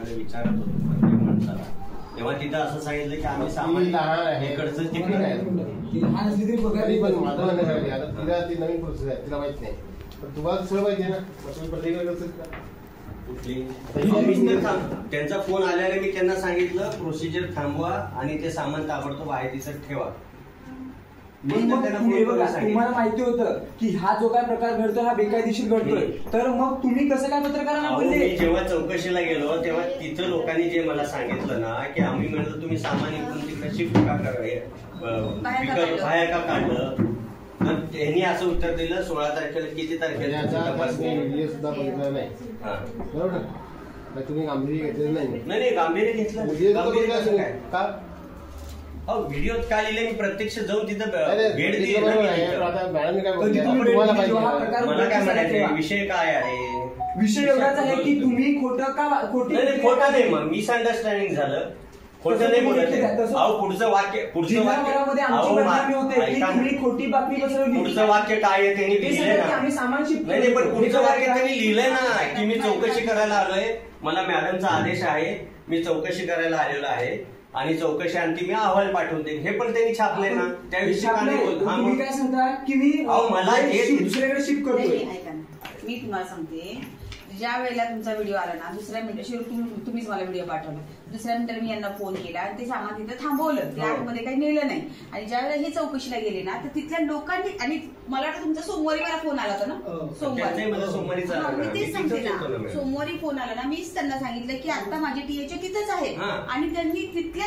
वगैरे विचारत होतो प्रत्येक माणसाला, तेव्हा तिथं असं सांगितलं की आम्ही सामान इकडचं तिकडे तिला ती नवीन प्रोसेस आहे, तिला माहित नाही, पण तुम्हाला सगळं पाहिजे ना, तुम्ही प्रत्येकाकडे कसं त्यांचा फोन आल्याने मी त्यांना सांगितलं प्रोसिजर थांबवा आणि ते सामान ताबडतोब आहे तिथं ठेवा. तुम्हाला माहिती होतं की हा जो काय प्रकार घडतोय हा बेकायदेशीर घडतोय, तर मग तुम्ही कसं काय पत्रकारांना बोलले? मी जेव्हा चौकशीला गेलो तेव्हा तिथं लोकांनी जे मला सांगितलं ना की आम्ही म्हणलं तुम्ही सामान इकडून तिकडे शिफ्ट का बाहेर का काढलं, तर त्यांनी असं उत्तर दिलं 16 तारखेला किती तारखेला सुद्धा बघितलं नाही, बरोबर, तुम्ही गांभीर्य घेतलेलं नाही. गांभीर्य घेतलं का? व्हिडिओ काय लिहिले, मी प्रत्यक्ष जाऊन तिथं भेट दिली. मला काय म्हणायचं, विषय काय आहे? विषय एवढाच आहे की तुम्ही खोटं नाही, मग मिसअंडरस्टँडिंग झालं, खोटं नाही बोलत. पुढचं वाक्य खोटी बातमी पसरवली. पुढचं वाक्य काय आहे त्यांनी लिहिलंय ना, नाही, पण पुढचं वाक्य त्यांनी लिहिलंय ना की मी चौकशी करायला आलोय, मला मॅडमचा आदेश आहे, मी चौकशी करायला आलेलो आहे आणि चौकशी अंती मी अहवाल पाठवून देईन, हे पण त्यांनी छापले ना. त्याविषयी तुम्ही काय सांगता की मी मला दुसऱ्याकडे शिफ्ट करतोय? मी तुम्हाला सांगते, ज्या वेळेला तुमचा व्हिडिओ आला ना, दुसऱ्या मिनिटात तुम्हीच मला व्हिडिओ पाठवला, दुसऱ्या मिनिटात मी यांना फोन केला आणि ते सामान तिथं थांबवलं, त्या आतमध्ये काही नेलं नाही. आणि ज्या वेळेला हे चौकशीला गेले ना, तर तिथल्या लोकांनी, आणि मला वाटतं तुमचा सोमवारी मला फोन आला होता ना, सोमवारी मी तेच सांगते ना, सोमवारी फोन आला ना, मीच त्यांना सांगितलं की आता माझे टीएचे तिथंच आहे आणि त्यांनी तिथल्या